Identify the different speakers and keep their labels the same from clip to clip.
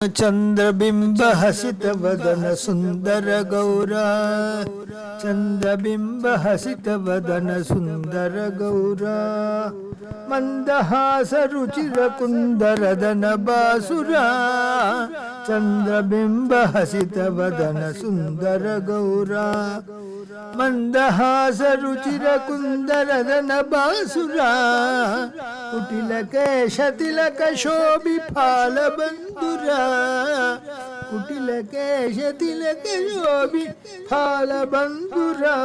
Speaker 1: चंद्रबिंब हसित वदन सुंदर गौरा, चंद्रबिंब हसित वदन सुंदर गौरा, मंदहास रुचिर कुंदर दन बासुरा, चंद्रबिंब हसित वदन सुंदर गौरा, मंदहास रुचिर कुंदर दन बासुरा, कुटिल केश तिलक शोभि फाल बंधुरा, कुटिल केश तिलक शोभि फाल बंधुरा,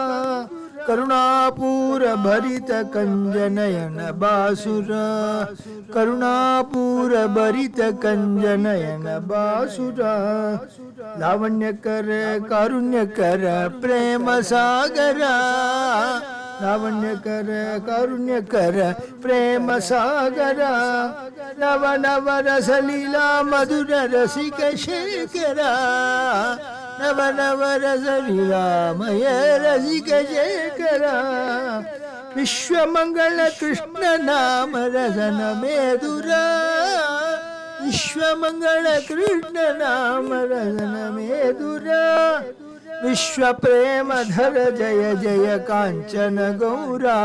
Speaker 1: करुणापूर भरित कंजनयन बासुरा, करुणापूर भरित कंजनयन बासुरा, लावण्य कर कारुण्य कर प्रेम सागरा, लावण्य कर कारुण्य कर प्रेम सागरा, नव नव रस लीला मधुर रसिक शेखरा, नव नव रस लीला मय रसिक शेखरा, विश्वमंगल कृष्ण नाम रसन मेदुरा, विश्वमंगल कृष्ण नाम रसन मेदुरा, विश्व प्रेम धर जय जय कांचन गौरा,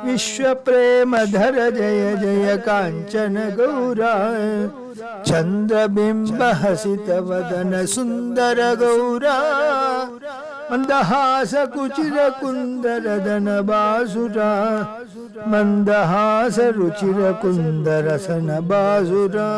Speaker 1: विश्व प्रेम धर जय जय कांचन गौरा, चंद्रबिंब हसित वदन सुंदर गौरा, मंदहास कुचिर कुंदर दन बासुरा, मंदहास रुचिर कुंदर सन बासुरा,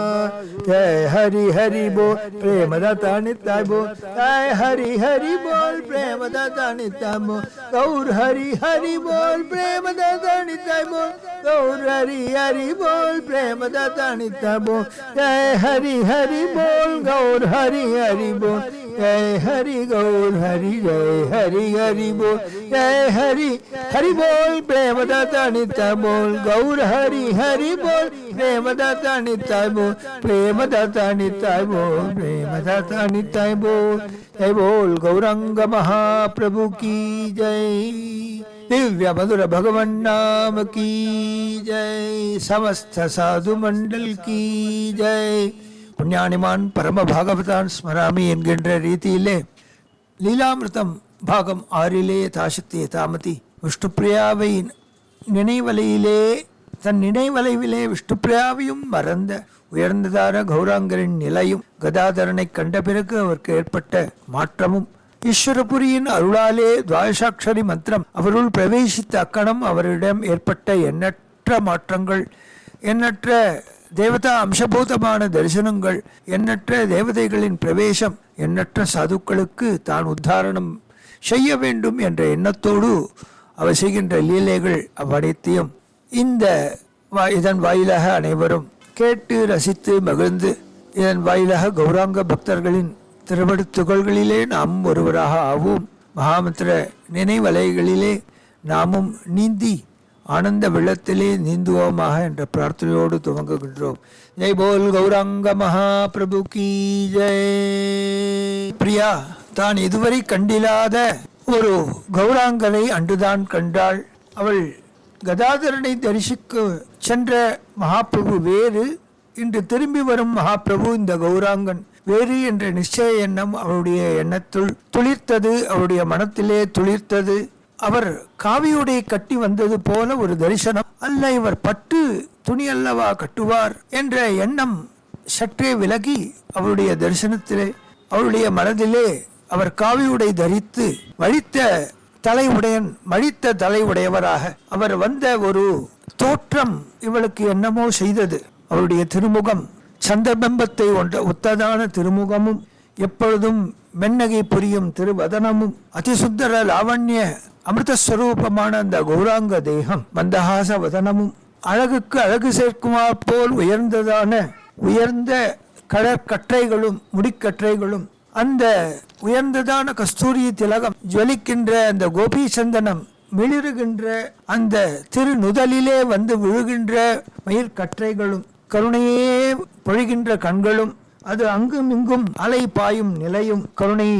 Speaker 1: जय हरि हरि बोल प्रेम दाता नित्य बोल, जय हरि हरि बोल प्रेम दाता नित्य बोल, गौर हरि हरि बोल प्रेम दाता नित्य बोल, गौर हरि हरि बोल प्रेम दाता नित्य बोल, जय हरि हरि बोल गौर हरि हरि बोल, जय हरि गौर हरि जय हरि हरि बोल, जय हरि हरि बोल प्रेम दाता नित्य बोल, गौर हरि हरि बोल प्रेम दाता नित्य बोल, प्रेम दाता नित्य बोल, प्रेम दाता नित्य बोल, जय बोल गौरंग महाप्रभु की जय, दिव्य मधुर भगवन नाम की जय, समस्त साधु मंडल की जय. புண்ணியானிமான் பரம பாகவதான் ஸ்மராமி என்கின்ற ரீதியிலே லீலாமிருதம் பாகம் 6 தாசத்திய தாமதி விஷ்ணுப்பிரியாவை நினைவலையிலே தன் நினைவலைவிலே விஷ்ணுப்பிரியாவையும் மறந்த உயர்ந்ததார கௌராங்கரின் நிலையும் கதாதரனை கண்ட பிறகு அவருக்கு ஏற்பட்ட மாற்றமும் ஈஸ்வரபுரியின் அருளாலே துவாதசாட்சரி மந்திரம் அவருள் பிரவேசித்த அக்கணம் அவரிடம் ஏற்பட்ட எண்ணற்ற மாற்றங்கள், எண்ணற்ற தேவதா அம்சபூதமான தரிசனங்கள், எண்ணற்ற தேவதைகளின் பிரவேசம், எண்ணற்ற சாதுக்களுக்கு தான் உத்தாரணம் செய்ய வேண்டும் என்ற எண்ணத்தோடு அவர் செய்கின்ற லீலைகள் அவ்வனைத்தையும் இதன் வாயிலாக அனைவரும் கேட்டு ரசித்து மகிழ்ந்து, இதன் வாயிலாக கௌராங்க பக்தர்களின் திருவடி துகள்களிலே நாம் ஒருவராக ஆவோம், மகாமந்திர நினைவலைகளிலே நாமும் நீந்தி ஆனந்த வெள்ளத்திலே நீந்துவோமாக என்ற பிரார்த்தனையோடு துவங்குகின்றோம். ஜெய் போல் கௌராங்க மகாபிரபு கி ஜெய். பிரியா தான் இதுவரை கண்டிலாத ஒரு கௌராங்கனை அன்றுதான் கண்டாள். அவள் கதாதரனை தரிசிக்க சென்ற மகாபிரபு வேறு, இன்று திரும்பி வரும் மகாபிரபு இந்த கௌராங்கன் வேறு என்ற நிச்சய எண்ணம் அவருடைய எண்ணத்துள் துளிர்த்தது, அவருடைய மனத்திலே துளிர்த்தது. அவர் காவியுடை கட்டி வந்தது போல ஒரு தரிசனம், அல்ல இவர் பட்டு துணி அல்லவா கட்டுவார் என்ற எண்ணம் சற்றே விலகி அவருடைய தரிசனத்திலே அவருடைய மனதிலே அவர் காவியுடை தரித்து மழித்த தலை உடையவராக அவர் வந்த ஒரு தோற்றம் இவளுக்கு என்னமோ செய்தது. அவருடைய திருமுகம் சந்திரபிம்பத்தை ஒத்ததான திருமுகமும், எப்பொழுதும் மென்னகை புரியும் திருவதனமும், அதிசுந்தர லாவண்ய அமிர்தஸ்வரூபமான அந்த கௌராங்க தேகம், மந்தஹாச வதனமும், அழகுக்கு அழகு சேர்க்குமார் போல் உயர்ந்த கடற்கற்றைகளும் முடிக்கற்றைகளும், அந்த உயர்ந்ததான கஸ்தூரி திலகம் ஜொலிக்கின்ற அந்த கோபி சந்தனம் மிளிருகின்ற அந்த திருநுதலிலே வந்து விழுகின்ற மயிர்கற்றைகளும், கருணையே பொழிகின்ற கண்களும், அது அங்கும் இங்கும் அலை பாயும் நிலையும், கருணை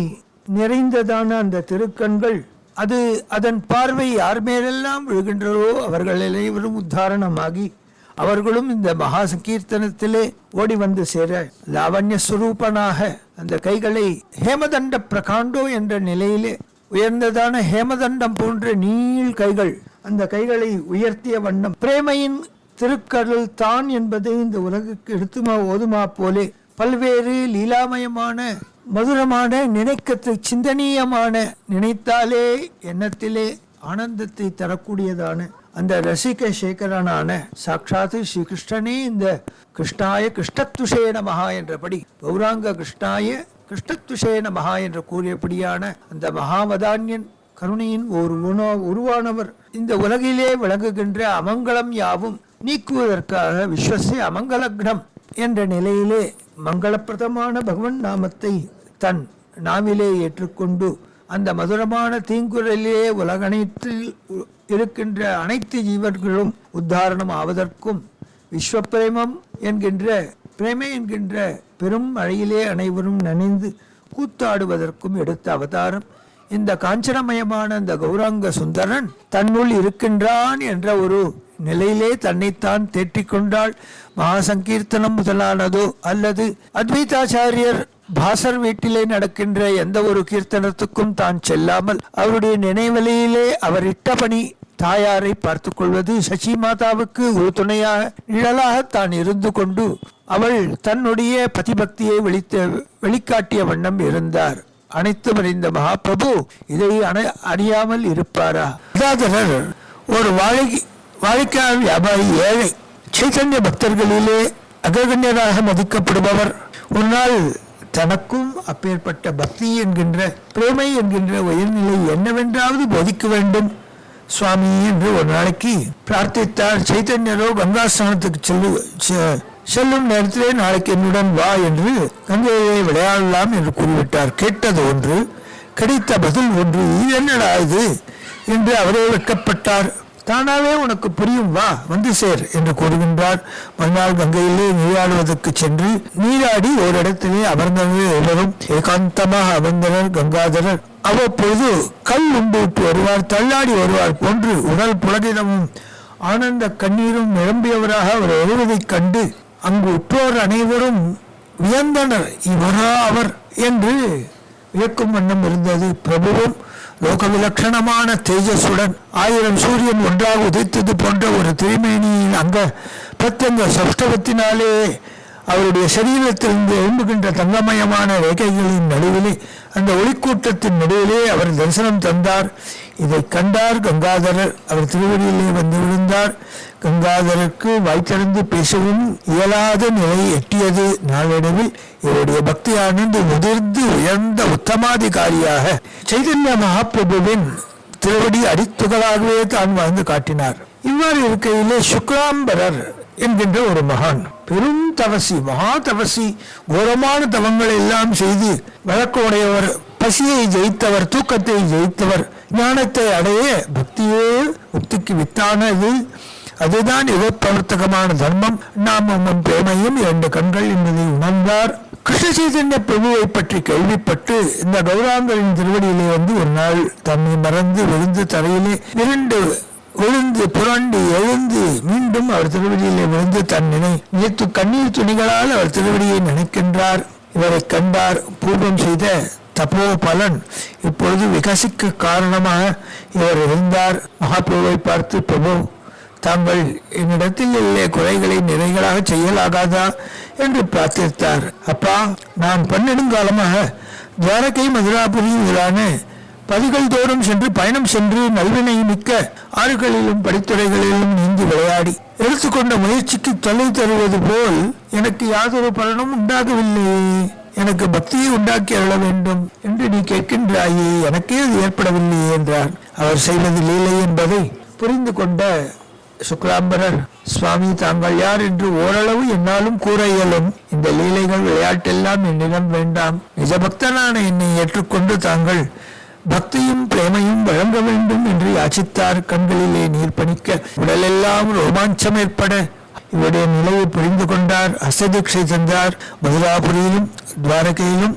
Speaker 1: நிறைந்ததான அந்த திருக்கண்கள், அதன் பார்வை யார் மேலெல்லாம் விழுகின்றதோ அவர்கள் அனைவரும் உத்தாரணமாகி அவர்களும் இந்த மகா சங்கீர்த்தனத்திலே ஓடி வந்து சேர லாவண்ய ஸ்வரூபனாக அந்த கைகளை ஹேமதண்ட பிரகாண்டோ என்ற நிலையிலே உயர்ந்ததான ஹேமதண்டம் போன்ற நீள் கைகள், அந்த கைகளை உயர்த்திய வண்ணம் பிரேமையின் திருக்கடல் தான் என்பதை இந்த உலகுக்கு எடுத்துமா ஓதுமா போலே பல்வேறு லீலாமயமான மதுரமான நினைக்கத்தை சிந்தனீயமான நினைத்தாலே எண்ணத்திலே ஆனந்தத்தை தரக்கூடியதான அந்த ரசிக சேகரனான சாட்சாத்து ஸ்ரீ கிருஷ்ணனே இந்த கிருஷ்ணாய கிருஷ்ணத்துஷே நமஹா என்றபடி கௌராங்க கிருஷ்ணாய கிருஷ்ணத்துஷே நமஹா என்று கூறியபடியான அந்த மகாவதான்யன் கருணையின் ஒரு உருவானவர் இந்த உலகிலே விளங்குகின்ற அமங்கலம் யாவும் நீக்குவதற்காக விஸ்வசே அமங்கலக்னம் என்ற நிலையிலே மங்களப்பிரதமான பகவன் நாமத்தை தன் நாவிலே ஏற்றுக்கொண்டு அந்த மதுரமான தீங்குரலிலே உலகனைத்தில் இருக்கின்ற அனைத்து ஜீவர்களும் உத்தாரணம் ஆவதற்கும் விஸ்வப்பிரேமம் என்கின்ற பிரேமை என்கின்ற பெரும் மழையிலே அனைவரும் நனைந்து கூத்தாடுவதற்கும் எடுத்த அவதாரம் இந்த காஞ்சனமயமான அந்த கௌராங்க சுந்தரன் தன்னுள் இருக்கின்றான் என்ற ஒரு நிலையிலே தன்னைத்தான் தேற்றிக்கொண்டாள். மகாசங்கீர்த்தனம் முதலானதோ அல்லது அத்வைதாச்சாரியர் பாசர் வீட்டிலே நடக்கின்ற எந்த ஒரு கீர்த்தனத்துக்கும் தான் செல்லாமல் அவருடைய நினைவலையிலே அவர் இட்டபணி தாயாரை பார்த்து கொள்வது, சச்சி மாதாவுக்கு ஒரு துணையாக நிழலாக தான் இருந்து கொண்டு அவள் தன்னுடைய பதிபக்தியை வெளிக்காட்டிய வண்ணம் இருந்தார். அனைத்தும் அறிந்த மகாபிரபு இதை அறியாமல் இருப்பாரா? கதாதரர் ஒரு வாழைக்காய் வியாபாரி, ஏழை, சைத்தன்ய பக்தர்களிலே அககண்யராக மதிக்கப்படுபவர். ஒரு நாள் தனக்கும் அப்பேற்பட்ட பக்தி என்கின்ற பிரேமை என்கின்ற உயர்நிலை என்னவென்றாவது போதிக்க வேண்டும் சுவாமி என்று ஒரு நாளைக்கு பிரார்த்தித்தார். சைத்தன்யரோ கங்கா ஸ்நானத்துக்கு செல்லும் நேரத்திலே நாளைக்கு என்னுடன் வா என்று கங்கையை விளையாடலாம் என்று கூறிவிட்டார். கேட்டது ஒன்று, கிடைத்த பதில் ஒன்று. இது என்னடா இது என்று அவரே வெட்கப்பட்டார். தானாவே உனக்கு புரியும், வா வந்து சேர் என்று கூறுகின்றார். மறுநாள் கங்கையிலே நீராடுவதற்கு சென்று நீராடி ஓரிடத்திலே அமர்ந்தனர். எவரும் ஏகாந்தமாக அமர்ந்தனர். கங்காதரர் அவ்வப்பொழுது கல் உண்டு விட்டு வருவார், தள்ளாடி வருவார் போன்று உடல் புலகிதமும் ஆனந்த கண்ணீரும் நிரம்பியவராக அவர் வருவதைக் கண்டு அங்கு உற்றோர் அனைவரும் வியந்தனர். இவரா அவர் என்று வியக்கும் வண்ணம் இருந்தது. பிரபுவும் லோக விலட்சணமான தேஜஸுடன் 1000 சூரியன் ஒன்றாக உதைத்தது போன்ற ஒரு திருமேனியின் அங்க பிரத்யங்க சஷ்டவத்தினாலே அவருடைய சரீரத்திலிருந்து எழும்புகின்ற தங்கமயமான ரேகைகளின் நடுவிலே, அந்த ஒளிக்கூட்டத்தின் நடுவிலே அவர் தரிசனம் தந்தார். இதை கண்டார் கங்காதரர். அவர் திருவடியிலே வந்து விழுந்தார். கங்காதரருக்கு வாய்த்திறந்து பேசவும் இயலாத நிலை எட்டியது. நாளடைவில் இவருடைய பக்தியானது முதிர்ந்து உயர்ந்த உத்தமாதிகாரியாக சைதன்ய மகாபிரபுவின் திருவடி அடித்துகளாகவே தான் வாழ்ந்து காட்டினார். இவ்வாறு இருக்கையிலே சுக்லாம்பரர் என்கின்ற ஒரு மகான், பெரும் தவசி, மகா தவசி, கோரமான தவங்களை எல்லாம் செய்து வழக்கமுடையவர், பசியை ஜெயித்தவர், தூக்கத்தை ஜெயித்தவர், ஞானத்தை அடைய பக்தியே முக்திக்கு வித்தானது. அதுதான் யுகப்பிரவர்த்தகமான தர்மம். நாமமும் பிரேமையும் 2 கண்கள் என்பதை உணர்ந்தார். கிருஷ்ண சைதன்ய பிரபுவை பற்றி கேள்விப்பட்டு இந்த கௌராங்கரின் திருவடியிலே வந்து ஒரு நாள் தன்னை மறந்து விழுந்து தரையிலே விழுந்து புரண்டு எழுந்து மீண்டும் அவர் திருவடியிலே விழுந்து தன் நினைத்து கண்ணீர் துணிகளால் அவர் திருவடியை நினைக்கின்றார். இவரை கண்டார். பூர்வம் செய்த தப்போ பலன் இப்பொழுது விகசிக்க காரணமாக இவர் இருந்தார். மகாபிரபுவை பார்த்து, பிரபு, தாங்கள் என்னிடத்தில் உள்ள குறைகளை நிறைகளாக செய்யலாகாதா என்று பிரார்த்தித்தார். அப்பா, நான் பன்னெடுங்காலமாக துவாரகை, மதுராபுரி முதலான பதிகள் தோறும் சென்று பயணம் சென்று நல்வினை மிக்க ஆறுகளிலும் படித்துறைகளிலும் நீந்தி விளையாடி எடுத்துக்கொண்ட முயற்சிக்கு தொல்லை தருவது போல் எனக்கு யாதொரு பலனும் உண்டாகவில்லையே. எனக்கு பக்தியை உண்டாக்கி அருள வேண்டும் என்று நீ கேட்கின்றாயே, எனக்கே அது ஏற்படவில்லையே என்றார். அவர் செய்வது லீலை என்பதை புரிந்து கொண்ட சுக்லாம்பரர், சுவாமி, தாங்கள் யார் என்று ஓரளவு என்னாலும் கூற இயலும். இந்த லீலைகள் விளையாட்டெல்லாம் என்னிடம் வேண்டாம். நிஜ பக்தனான என்னை ஏற்றுக்கொண்டு தாங்கள் பக்தியும் பிரேமையும் வழங்க வேண்டும் என்று யாச்சித்தார். கண்களிலே நீர் பணிக்க, உடலெல்லாம் ரோமாஞ்சம் ஏற்பட இவருடைய நிலையை புரிந்து கொண்டார். அசதீட்சை தந்தார். மதுராபுரியிலும் துவாரகையிலும்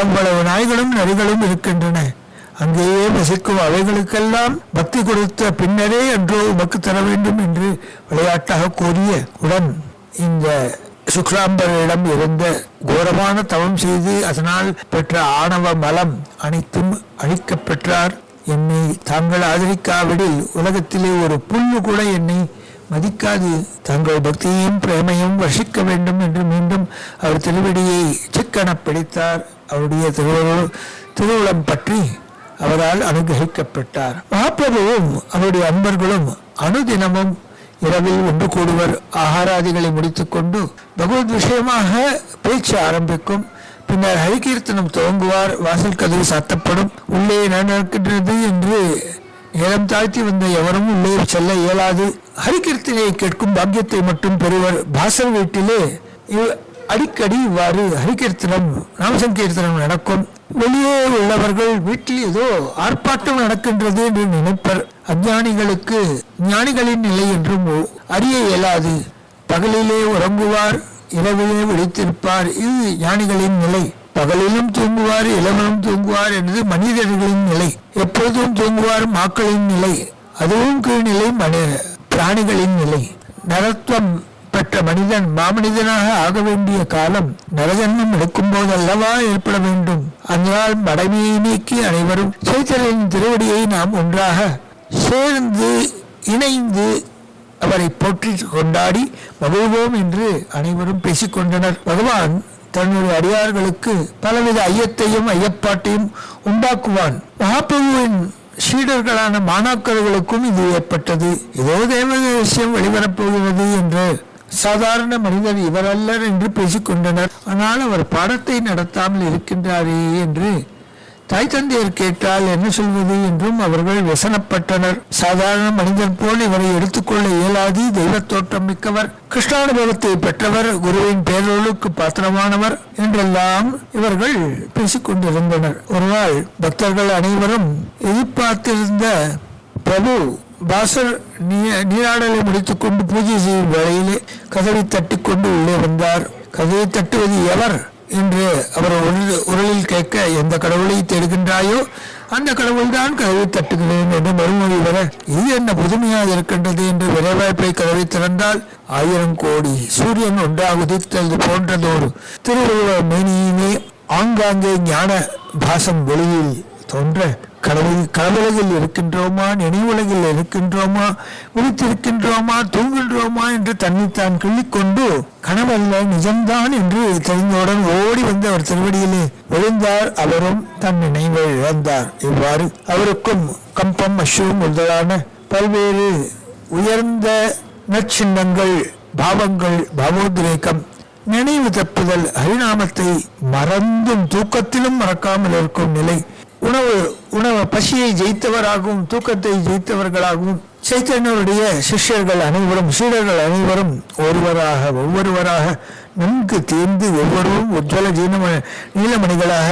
Speaker 1: எவ்வளவு நாய்களும் நரிகளும் இருக்கின்றன, அங்கேயே வசிக்கும் அவைகளுக்கெல்லாம் பக்தி கொடுத்த பின்னரே அன்றோ உமக்கு தர வேண்டும் என்று விளையாட்டாக கூறிய உடன் இந்த சுக்ராம்பரிடம் இருந்த கோரமான தவம் செய்து அதனால் பெற்ற ஆணவ மலம் அனைத்தும் அழிக்கப் பெற்றார். என்னை தாங்கள் ஆதரிக்காவிடில் உலகத்திலே ஒரு புல்லு கூட என்னை மதிக்காது. தங்கள் பக்தியையும் பிரேமையும் வர்ஷிக்க வேண்டும் என்று மீண்டும் அவர் திருவடியை சிக்கன பிடித்தார். அவருடைய திருவுளம் பற்றி அவரால் அனுகிரகிக்கப்பட்டார். மகாபிரபுவும் அவருடைய அன்பர்களும் அனுதினமும் இரவில் ஒன்று கூடுவர். ஆகாராதிகளை முடித்துக் கொண்டு பகவத் விஷயமாக பேச்சு ஆரம்பிக்கும். பின்னர் ஹரிகீர்த்தனம் துவங்குவார். வாசல் கதவு சாத்தப்படும். உள்ளே என்ன நடக்கின்றது என்று நேரம் தாழ்த்தி வந்த எவரும் உள்ளே செல்ல இயலாது. ஹரிகீர்த்தனை கேட்கும் பாக்கியத்தை மட்டும் பெறுவர். பாசர் வீட்டிலே அடிக்கடி இவ்வாறு ஹரிகீர்த்தனம் நாமசங்கீர்த்தனம் நடக்கும். வெளியே உள்ளவர்கள் வீட்டில் ஏதோ ஆர்ப்பாட்டம் நடக்கின்றது என்று நினைப்பர். அஞ்ஞானிகளுக்கு ஞானிகளின் நிலை என்றும் அறிய இயலாது. பகலிலே உறங்குவார், இரவிலே விழித்திருப்பார். இது ஞானிகளின் நிலை. பகலிலும் தூங்குவார், இளவனும் தூங்குவார் என்பது மனிதர்களின் நிலை. எப்பொழுதும் தூங்குவார் மாக்களின் நிலை. அதுவும் கீழ்நிலை பிராணிகளின் நிலை. நரத்துவம் பெற்ற மனிதன் மாமனிதனாக ஆக வேண்டிய காலம் நரஜன்மம் எடுக்கும் போது அல்லவா ஏற்பட வேண்டும். அதனால் மடமையை நீக்கி அனைவரும் சைத்தன்யரின் திருவடியை நாம் ஒன்றாக சேர்ந்து இணைந்து அவரை போற்றி கொண்டாடி மகிழ்வோம் என்று அனைவரும் பேசிக்கொண்டனர். பகவான் தன்னுடைய அடியார்களுக்கு பலவித ஐயத்தையும் ஐயப்பாட்டையும் உண்டாக்குவான். மகாபிரபுவின் சீடர்களான மாணாக்கர்களுக்கும் இது ஏற்பட்டது. ஏதோ தேவ விஷயம் வெளிவரப்போகிறது என்று சாதாரண மனிதர் இவரல்லர் என்று பேசிக்கொண்டனர். ஆனால் அவர் பாடத்தை நடத்தாமல் இருக்கின்றாரே என்று தாய் தந்தையர் கேட்டால் என்ன சொல்வது என்றும் அவர்கள் व्यसனப்பட்டனர். சாதாரண மனிதன் போல் இவரை எடுத்துக்கொள்ள இயலாது. தெய்வ தோற்றம் மிக்கவர், கிருஷ்ணானுபவத்தை பெற்றவர், குருவின் பேரொழுக்கு பாத்திரமானவர் என்றெல்லாம் இவர்கள் பேசிக்கொண்டிருந்தனர். ஒருநாள் பக்தர்கள் அனைவரும் எதிர்பார்த்திருந்த பிரபு பாசர் நீராடலை முடித்துக் கொண்டு பூஜை செய்யும் வேளையிலே கதவை தட்டி கொண்டு உள்ளே வந்தார். கதவை தட்டுவது எவர் என்று அவர் உரலில் கேட்க, எந்த கடவுளை தேடுகின்றாயோ அந்த கடவுள் தான் கதவை தட்டுகிறேன் என்று மறுமொழி வர, இது என்ன புதுமையாக இருக்கின்றது என்று விரைவாய்ப்பை கதவை திறந்தால் 1000 கோடி சூரியன் ஒன்றாக உதித்தது போன்றதோடு திருவுருவ மேனியுமே ஆங்காங்கே ஞான பாசம் வெளியில் தோன்ற, கடவுளகில் இருக்கின்றோமா, நினைவுலகில் இருக்கின்றோமா, விழித்திருக்கின்றோமா, தூங்குகின்றோமா என்று தன்னைத்தான் கிள்ளிக்கொண்டு கனவல்ல நிஜம்தான் என்று தெரிந்தவுடன் ஓடி வந்து அவர் திருவடியிலே விழுந்தார். அவரும் தன் நினைவை இழந்தார். இவ்வாறு அவருக்கும் கம்பம், அஸ்வம் முதலான பல்வேறு உயர்ந்த நற்சின்னங்கள், பாவங்கள், பாவோத்ரேகம், நினைவு தப்புதல், ஹரிநாமத்தை மறந்தும் தூக்கத்திலும் மறக்காமல் இருக்கும் நிலை, உணவு பசியை ஜெயித்தவராகவும் தூக்கத்தை ஜெயித்தவர்களாகவும் சைத்தன்யருடைய சிஷ்யர்கள் அனைவரும், சீடர்கள் அனைவரும் ஒவ்வொருவராக நன்கு தீர்ந்து ஒவ்வொருவரும் உஜ்வல நீலமணிகளாக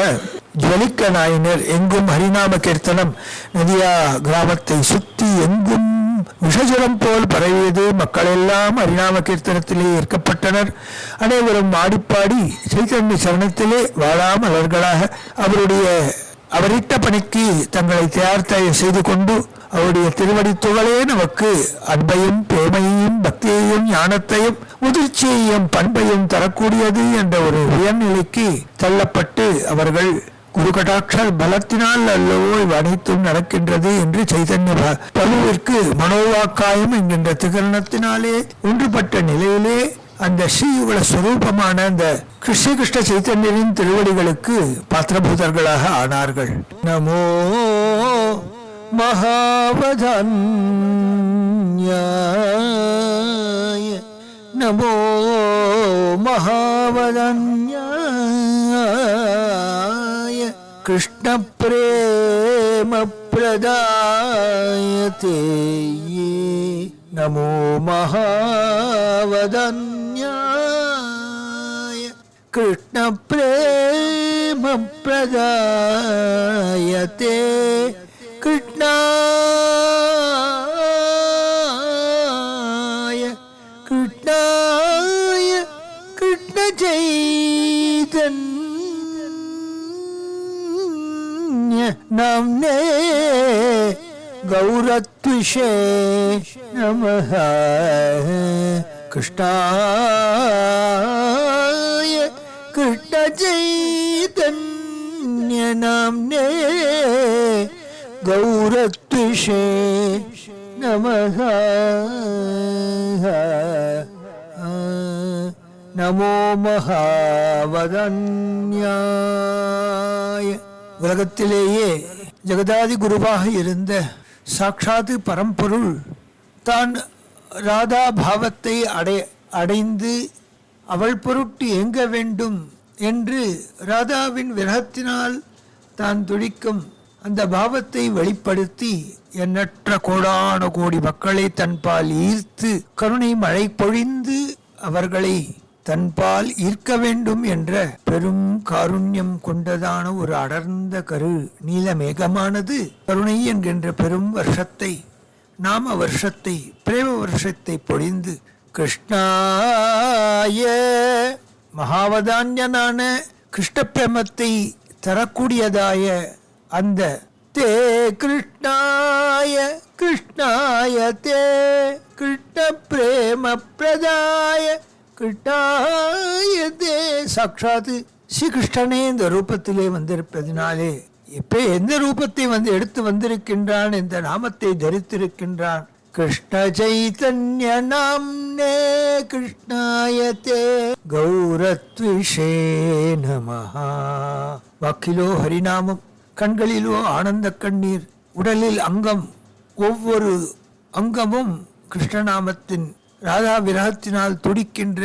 Speaker 1: ஜுவலிக்க நாயினர். எங்கும் ஹரிநாம கீர்த்தனம் நதியா கிராமத்தை சுத்தி எங்கும் விஷஜலம் போல் பரவியது. மக்கள் எல்லாம் ஹரிநாம கீர்த்தனத்திலே ஏற்கப்பட்டனர். அனைவரும் ஆடிப்பாடி சைத்தன்ய சரணத்திலே வாழாமலர்களாக அவரிட்ட பணிக்கு தங்களை தயார் செய்து கொண்டு அவருடைய திருவடி துகளே நமக்கு அன்பையும் பிரேமையையும் பக்தியையும் ஞானத்தையும் முதிர்ச்சியையும் பண்பையும் தரக்கூடியது என்ற ஒரு உயர்நிலைக்கு தள்ளப்பட்டு அவர்கள் குரு கடாட்ச பலத்தினால் அல்லவோ இவ் அனைத்தும் நடக்கின்றது என்று சைதன்ய பிரபுவிற்கு மனோவாக்காயம் என்கின்ற திகரணத்தினாலே ஒன்றுபட்ட நிலையிலே அந்த ஸ்ரீயுகல ஸ்வரூபமான அந்த கிருஷ்ண சைத்தன்யரின் திருவடிகளுக்கு பாத்திரபூதர்களாக ஆனார்கள். நமோ மகாவதன்யாய, நமோ மகாவதன்யாய, கிருஷ்ண பிரேம பிரதாயதே, நமோ மகாவதன்யாய, கிருஷ்ண பிரேம பிரதாயதே, கிருஷ்ணாய கிருஷ்ணாய கிருஷ்ண சைதன்ய நாம்னே கௌரத்விஷே நமஹ கிருஷ்ணாய கிருஷ்ண சைதன்ய நாம்னே கௌரத்விஷே நமஹ நமோ மகாவதன்யாய. உலகத்திலேயே ஜெகதாதி குருவாக இருந்த சாட்சாத்து பரம்பொருள் தான் ராதா பாவத்தை அடைந்து அவள் பொருட்டு ஏங்க வேண்டும் என்று ராதாவின் விரகத்தினால் தான் துடிக்கும் அந்த பாவத்தை வெளிப்படுத்தி எண்ணற்ற கோடான கோடி மக்களை தன்பால் ஈர்த்து கருணை மழை பொழிந்து அவர்களை தன்பால் ஈர்க்க வேண்டும் என்ற பெரும் காருண்யம் கொண்டதான ஒரு அடர்ந்த கரு நீல மேகமானது கருணை என்கின்ற பெரும் வருஷத்தை நாம வருஷத்தை பிரேம வருஷத்தை பொழிந்து கிருஷ்ணாய மகாவதான்யனான கிருஷ்ண பிரேமத்தை தரக்கூடியதாய அந்த தே கிருஷ்ணாய கிருஷ்ணாய தே கிருஷ்ண பிரேம பிரதாய கிருஷ்ணாய தே. சாட்சாத்து ஸ்ரீகிருஷ்ணனே இந்த ரூபத்திலே வந்திருப்பதினாலே இப்ப எந்த ரூபத்தை எடுத்து வந்திருக்கின்றான், இந்த நாமத்தை தரித்திருக்கின்றான். கிருஷ்ண சைதன்ய நாம்னே கிருஷ்ணாய தே கௌரத்விஷே நமஹ. வாக்கிலோ ஹரிநாமம், கண்களிலோ ஆனந்த கண்ணீர், உடலில் அங்கம், ஒவ்வொரு அங்கமும் கிருஷ்ணநாமத்தின் ராதா விரகத்தினால் துடிக்கின்ற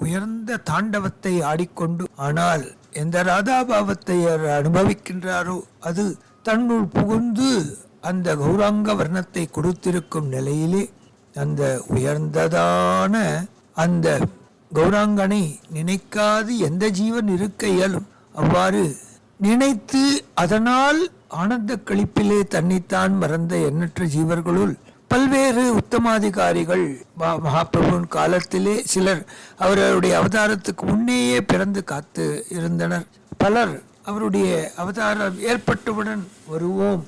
Speaker 1: உயர்ந்த தாண்டவத்தை ஆடிக்கொண்டு, ஆனால் எந்த ராதாபாவத்தை அனுபவிக்கின்றாரோ அது தன்னுள் புகுந்து அந்த கௌராங்க வர்ணத்தை கொடுத்திருக்கும் நிலையிலே அந்த உயர்ந்ததான அந்த கௌராங்கனை நினைக்காது எந்த ஜீவன் இருக்க இயலும். அவ்வாறு நினைத்து அதனால் ஆனந்த களிப்பிலே தன்னைத்தான் மறந்த எண்ணற்ற ஜீவர்களுள் பல்வேறு உத்தமாதிகாரிகள் மகாபிரபுவின் காலத்திலே சிலர் அவருடைய அவதாரத்துக்கு முன்னேயே பிறந்து காத்து இருந்தனர். பலர் அவருடைய அவதாரம் ஏற்பட்டவுடன் வருவோம்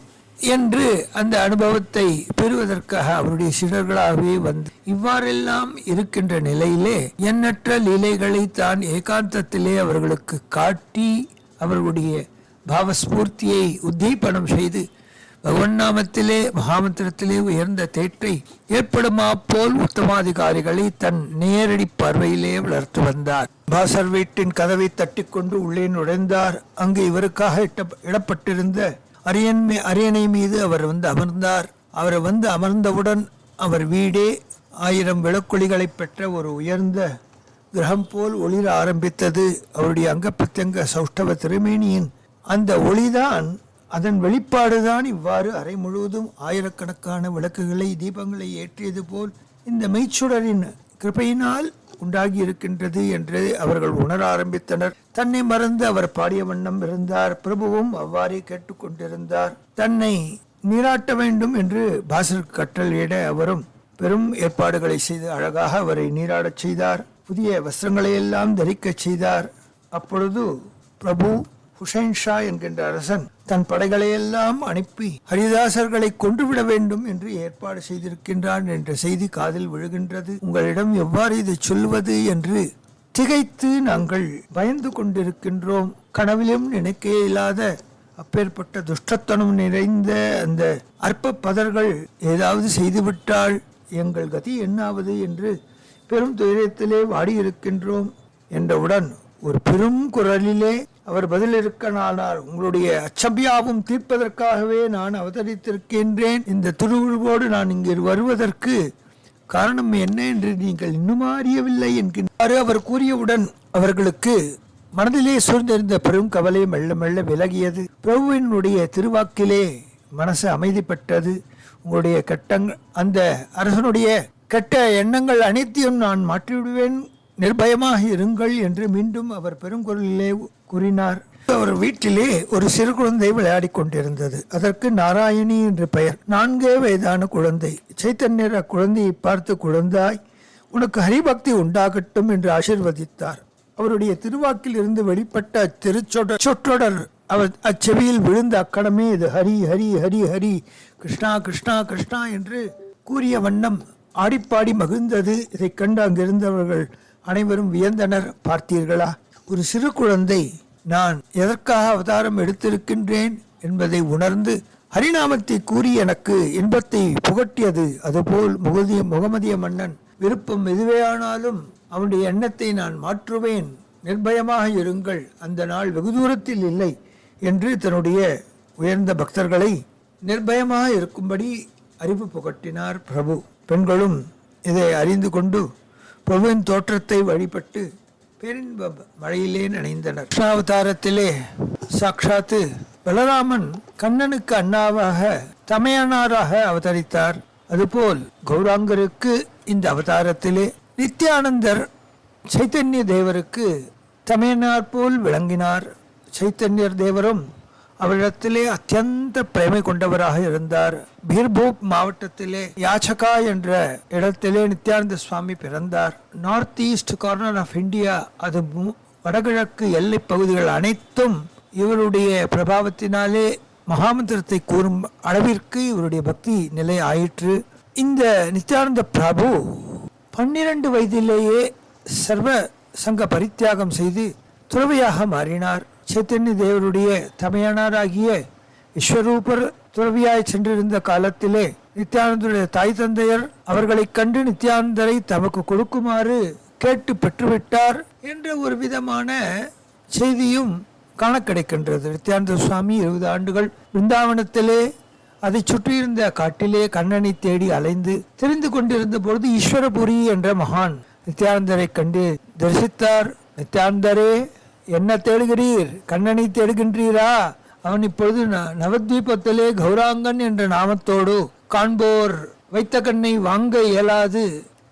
Speaker 1: என்று அந்த அனுபவத்தை பெறுவதற்காக அவருடைய சிலர்களாகவே வந்து இவ்வாறெல்லாம் இருக்கின்ற நிலையிலே எண்ணற்ற லீலைகளை தான் ஏகாந்தத்திலே அவர்களுக்கு காட்டி அவர்களுடைய பாவஸ்பூர்த்தியை உத்தீபனம் செய்து பகவன் நாமத்திலே மகாமந்திரத்திலே உயர்ந்த தேற்றை ஏற்படுமா போல் உத்தமாதிகாரிகளை தன் நேரடி பார்வையிலே வளர்த்து வந்தார். பாசர் வீட்டின் கதவை தட்டிக்கொண்டு உள்ளே நுழைந்தார். அங்கு இவருக்காக இடப்பட்டிருந்த அரியணை மீது அவர் அமர்ந்தார். அவர் அமர்ந்தவுடன் அவர் வீடே 1000 விளக்கொளிகளை பெற்ற ஒரு உயர்ந்த கிரகம் போல் ஒளிர ஆரம்பித்தது. அவருடைய அங்க பிரத்யங்க சௌஷ்டவ திருமேனியின் அந்த ஒளிதான், அதன் வெளிப்பாடுதான் இவ்வாறு அறை முழுவதும் ஆயிரக்கணக்கான விளக்குகளை தீபங்களை ஏற்றியது போல் இந்த மெய்ச்சுடரின் கிருபையினால் உண்டாகி இருக்கின்றது என்று அவர்கள் உணர ஆரம்பித்தனர். தன்னை மறந்து அவர் பாடிய வண்ணம் இருந்தார். பிரபுவும் அவ்வாறே கேட்டுக்கொண்டிருந்தார். தன்னை நீராட்ட வேண்டும் என்று பாசர் கட்டளையிட அவரும் பெரும் ஏற்பாடுகளை செய்து அழகாக அவரை நீராடச் செய்தார். புதிய வஸ்திரங்களை எல்லாம் தரிக்கச் செய்தார். அப்பொழுது பிரபு ஹுசைன் ஷா என்கின்ற அரசன் தன் படைகளையெல்லாம் அனுப்பி ஹரிதாசர்களை கொன்றுவிட வேண்டும் என்று ஏற்பாடு செய்திருக்கின்றான் என்ற செய்தி காதில் விழுகின்றது. உங்களிடம் எவ்வாறு இதை சொல்வது என்று திகைத்து நாங்கள் பயந்து கொண்டிருக்கின்றோம். கனவிலும் நினைக்க இயலாத அப்பேற்பட்ட துஷ்டத்தனம் நிறைந்த அந்த அற்ப பதர்கள் ஏதாவது செய்துவிட்டால் எங்கள் கதி என்னாவது என்று பெரும் துயரத்திலே வாடியிருக்கின்றோம் என்றவுடன் ஒரு பெரும் குரலிலே அவர் பதிலிருக்கனானார். உங்களுடைய அச்சபியாவும் தீர்ப்பதற்காகவே நான் அவதரித்திருக்கின்றேன். இந்த திருவுருவோடு நான் இங்கு வருவதற்கு காரணம் என்ன என்று நீங்கள் இன்னும் அறியவில்லை என்கின்றார். அவர் கூறியவுடன் அவர்களுக்கு மனதிலே சூழ்ந்திருந்த பெரும் கவலை மெல்ல மெல்ல விலகியது. பிரபுவினுடைய திருவாக்கிலே மனசு அமைதி பெற்றது. உங்களுடைய அந்த அரசனுடைய கெட்ட எண்ணங்கள் அனைத்தையும் நான் மாற்றிவிடுவேன், நிர்பயமாக இருங்கள் என்று மீண்டும் அவர் பெருங்குரலிலே கூறினார். அவர் வீட்டிலே ஒரு சிறு குழந்தை விளையாடி கொண்டிருந்தது. அதற்கு நாராயணி என்று பெயர். 4 வயதான குழந்தை. சைத்தன்யர் அக்குழந்தையை பார்த்து, குழந்தாய், உனக்கு ஹரிபக்தி உண்டாகட்டும் என்று ஆசீர்வதித்தார். அவருடைய திருவாக்கில் இருந்து வெளிப்பட்ட சொற்றொடர் அவர் அச்செவியில் விழுந்த அக்கணமே இது ஹரி ஹரி ஹரி ஹரி கிருஷ்ணா கிருஷ்ணா கிருஷ்ணா என்று கூறிய வண்ணம் ஆடிப்பாடி மகிழ்ந்தது. இதை கண்டு அங்கிருந்தவர்கள் அனைவரும் வியந்தனர். பார்த்தீர்களா, ஒரு சிறு குழந்தை நான் எதற்காக அவதாரம் எடுத்திருக்கின்றேன் என்பதை உணர்ந்து ஹரிநாமத்தை கூறி எனக்கு இன்பத்தை புகட்டியது. அதுபோல் முகமதிய மன்னன் விருப்பம் எதுவேயானாலும் அவனுடைய எண்ணத்தை நான் மாற்றுவேன், நிர்பயமாக இருங்கள், அந்த நாள் வெகு தூரத்தில் இல்லை என்று தன்னுடைய உயர்ந்த பக்தர்களை நிர்பயமாக இருக்கும்படி அறிவு புகட்டினார் பிரபு. பெண்களும் இதை அறிந்து கொண்டு பிரபுவின் தோற்றத்தை வழிபட்டு பேரின்ப மழையிலே நனைந்தனர். கிருஷ்ணாவதாரத்திலே சாட்சாத்து பலராமன் கண்ணனுக்கு அண்ணாவாக தமையனாராக அவதரித்தார். அதுபோல் கௌராங்கருக்கு இந்த அவதாரத்திலே நித்யானந்தர் சைத்தன்ய தேவருக்கு தமையனார் போல் விளங்கினார். சைத்தன்யர் தேவரும் அவரிடத்திலே அத்தியந்த பிரேமை கொண்டவராக இருந்தார். பீர்பூப் மாவட்டத்திலே யாச்சகா என்ற இடத்திலே நித்யானந்த சுவாமி பிறந்தார். North east corner of India, அது வடகிழக்கு எல்லை பகுதிகள் அனைத்தும் இவருடைய பிரபாவத்தினாலே மகாமந்திரத்தை கூறும் அளவிற்கு இவருடைய பக்தி நிலை ஆயிற்று. இந்த நித்யானந்த பிரபு 12 வயதிலேயே சர்வ சங்க பரித்தியாகம் செய்து துறவியாக மாறினார். சைத்தன்ய தேவருடைய தமையனாராகிய விஸ்வரூபர் துறவியாய் சென்றிருந்த காலத்திலே நித்யானந்தருடைய தாய் தந்தையர் அவர்களை கண்டு நித்யானந்தரை தமக்கு கொடுக்குமாறு கேட்டு பெற்றுவிட்டார் என்ற ஒரு விதமான செய்தியும் காண கிடைக்கின்றது. நித்யானந்த சுவாமி 20 ஆண்டுகள் பிருந்தாவனத்திலே அதை சுற்றியிருந்த காட்டிலே கண்ணனை தேடி அலைந்து தெரிந்து கொண்டிருந்த பொழுது ஈஸ்வரபுரி என்ற மகான் நித்யானந்தரை கண்டு தரிசித்தார். நித்யானந்தரே, என்ன தேடுகிறீர்? கண்ணனை தேடுகின்றீரா? அவன் இப்பொழுது நவத்வீபத்திலே கௌராங்கன் என்ற நாமத்தோடு காண்போர் வைத்த கண்ணை வாங்க இயலாது.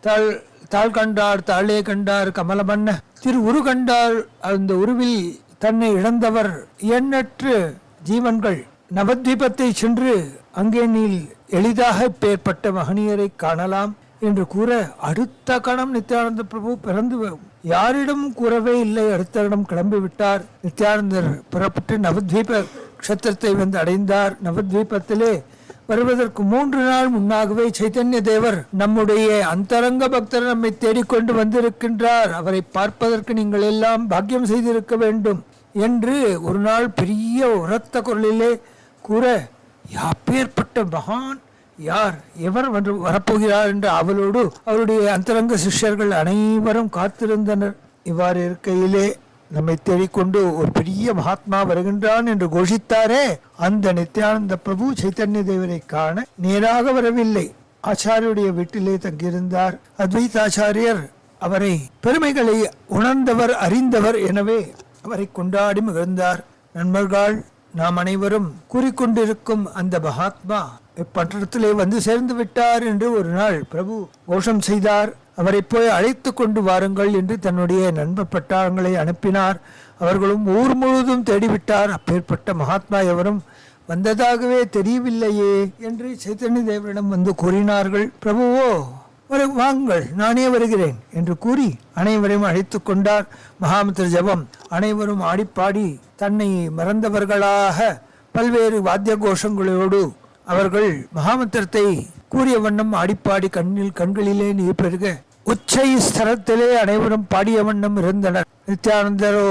Speaker 1: தாழ் கண்டார் தாளே கண்டார் கமலமன்ன திரு உரு கண்டார். அந்த உருவில் தன்னை இழந்தவர் எண்ணற்ற ஜீவன்கள் நவத்வீபத்தை சென்று அங்கே நீல் எளிதாக பேர்பட்ட மகனியரை காணலாம் என்று கூற அடுத்த கணம் நித்யானந்த பிரபு பிறந்து யாரிடம் கூறவே இல்லை. அடுத்த இடம் கிளம்பி விட்டார். நித்யானந்தர் புறப்பட்டு நவத்வீப க்ஷேத்திரத்தை வந்து அடைந்தார். நவத்வீபத்திலே வருவதற்கு 3 நாள் முன்னாகவே சைத்தன்ய தேவர் நம்முடைய அந்தரங்க பக்தர் நம்மை தேடிக்கொண்டு வந்திருக்கின்றார், அவரை பார்ப்பதற்கு நீங்கள் எல்லாம் பாக்கியம் செய்திருக்க வேண்டும் என்று ஒரு நாள் பெரிய உரத்த குரலிலே கூற, அப்பேற்பட்ட மகான் யார், எவர் வந்து வரப்போகிறார் என்று அவளோடு அவருடைய அந்தரங்க சிஷ்யர்கள் அனைவரும் காத்திருந்தனர். இவ்வாறு இருக்கையிலே நம்மை தேடிக்கொண்டு ஒரு பெரிய மகாத்மா வருகின்றான் என்று கோஷித்தாரே, அந்த நித்யானந்த பிரபு சைத்தன்ய தேவரை காண நேராக வரவில்லை. ஆச்சாரியுடைய வீட்டிலே தங்கியிருந்தார். அத்வைத ஆச்சாரியர் அவரை பெருமைகளை உணர்ந்தவர், அறிந்தவர், எனவே அவரை கொண்டாடி மகிழ்ந்தார். நண்பர்கள் நாம் அனைவரும் கூறிக்கொண்டிருக்கும் அந்த மகாத்மா இப்பட்டணத்திலே வந்து சேர்ந்து விட்டார் என்று ஒரு நாள் பிரபு கோஷம் செய்தார். அவரை போய் அழைத்து கொண்டு வாருங்கள் என்று தன்னுடைய நண்பர் பட்டாளங்களை அனுப்பினார். அவர்களும் ஊர் முழுவதும் தேடிவிட்டார். அப்பேற்பட்ட மகாத்மா எவரும் வந்ததாகவே தெரியவில்லையே என்று சைத்தன்ய தேவரிடம் வந்து கூறினார்கள். பிரபுவோ, வாங்கள், நானே வருகிறேன் என்று கூறி அனைவரையும் அழைத்து கொண்டார். மகாமந்திர ஜபம் அனைவரும் ஆடிப்பாடி தன்னை மறந்தவர்களாக பல்வேறு வாத்திய கோஷங்களோடு அவர்கள் மகாமந்திரத்தை கூறிய வண்ணம் ஆடிப்பாடி கண்களிலே நீர் பெருக உச்சை ஸ்தலத்திலே அனைவரும் பாடிய வண்ணம் இருந்தனர். நித்யானந்தரோ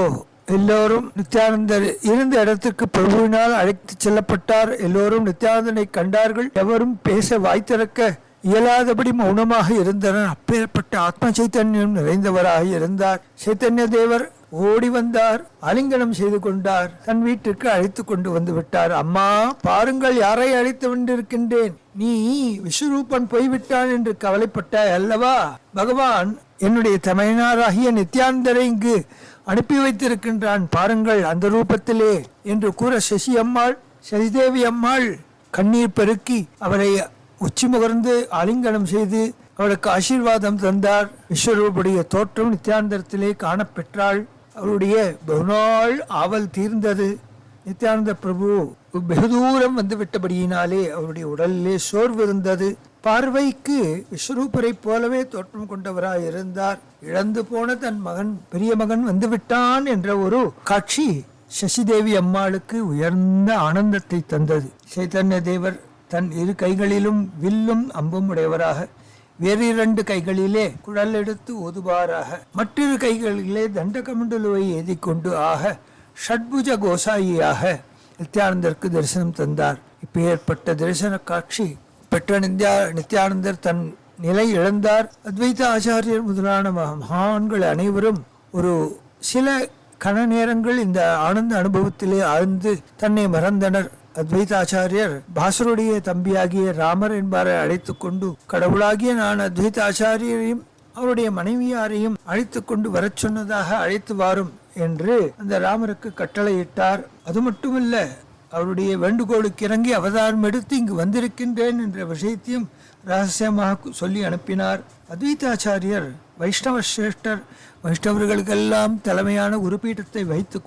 Speaker 1: எல்லோரும் நித்யானந்தர் இருந்த இடத்திற்கு பிரபுவினால் அழைத்து செல்லப்பட்டார். எல்லோரும் நித்யானந்தனை கண்டார்கள். எவரும் பேச வாய் திறக்க இயலாதபடி மௌனமாக இருந்தனர். அப்பேற்பட்ட ஆத்ம சைத்தன்யம் நிறைந்தவராக இருந்தார். சைத்தன்ய தேவர் ஓடி வந்தார், ஆலிங்கனம் செய்து கொண்டார், தன் வீட்டிற்கு அழைத்து கொண்டு வந்து விட்டார். அம்மா, பாருங்கள், யாரை அழைத்து கொண்டிருக்கின்றேன். நீ விஸ்வரூபன் போய்விட்டான் என்று கவலைப்பட்டாய் அல்லவா? பகவான் என்னுடைய தமையனாராகிய நித்யானந்தரை இங்கு அனுப்பி வைத்திருக்கின்றான், பாருங்கள் அந்த ரூபத்திலே என்று கூற சசிதேவி அம்மாள் கண்ணீர் பெருக்கி அவரை உச்சி முகர்ந்து ஆலிங்கனம் செய்து அவளுக்கு ஆசீர்வாதம் தந்தார். விஸ்வரூபுடைய தோற்றம் நித்யானந்தத்திலே காணப்பெற்றாள். அவருடைய பகுநாள் ஆவல் தீர்ந்தது. நித்யானந்த பிரபு வெகு தூரம் வந்து விட்டபடியினாலே அவருடைய உடலிலே சோர்வு இருந்தது. பார்வைக்கு விஸ்வரூபரை போலவே தோற்றம் கொண்டவராய் இருந்தார். இழந்து போன தன் மகன், பெரிய மகன் வந்து விட்டான் என்ற ஒரு காட்சி சசிதேவி அம்மாளுக்கு உயர்ந்த ஆனந்தத்தை தந்தது. சைத்தன்ய தேவர் தன் இரு கைகளிலும் வில்லும் அம்பும் உடையவராக, வேறு 2 கைகளிலே குழல் எடுத்து ஓதுவாராக, மற்றொரு கைகளிலே தண்டகமண்டலுவை ஏதிக்கொண்டு ஆக ஷட்புஜ கோசாயியாக நித்யானந்தருக்கு தரிசனம் தந்தார். இப்பேற்பட்ட தரிசன காட்சி பெற்ற நித்யானந்தர் தன் நிலை இழந்தார். அத்வைத ஆச்சாரியர் முதலான மகான்கள் அனைவரும் ஒரு சில கண நேரங்கள் இந்த ஆனந்த அனுபவத்திலே ஆழ்ந்து தன்னை மறந்தனர். அத்வைதாச்சாரியர் பாசுருடைய தம்பியாகிய ராமர் என்பாரை அழைத்து கொண்டு, கடவுளாகிய நான் அத்வைதாச்சாரியரையும் அவருடைய மனைவியாரையும் அழைத்து கொண்டு வரச் சொன்னதாக அழைத்து வாரும் என்று அந்த ராமருக்கு கட்டளையிட்டார். அது மட்டுமல்ல, அவருடைய வேண்டுகோளுக்கு இறங்கி அவதாரம் எடுத்து இங்கு வந்திருக்கின்றேன் என்ற விஷயத்தையும் ரகசியமாக சொல்லி அனுப்பினார். அத்வைதாச்சாரியர் வைஷ்ணவ சிரேஷ்டர். வைஷ்ணவர்களுக்கெல்லாம் தலைமையான குருபீட்டத்தை வைத்து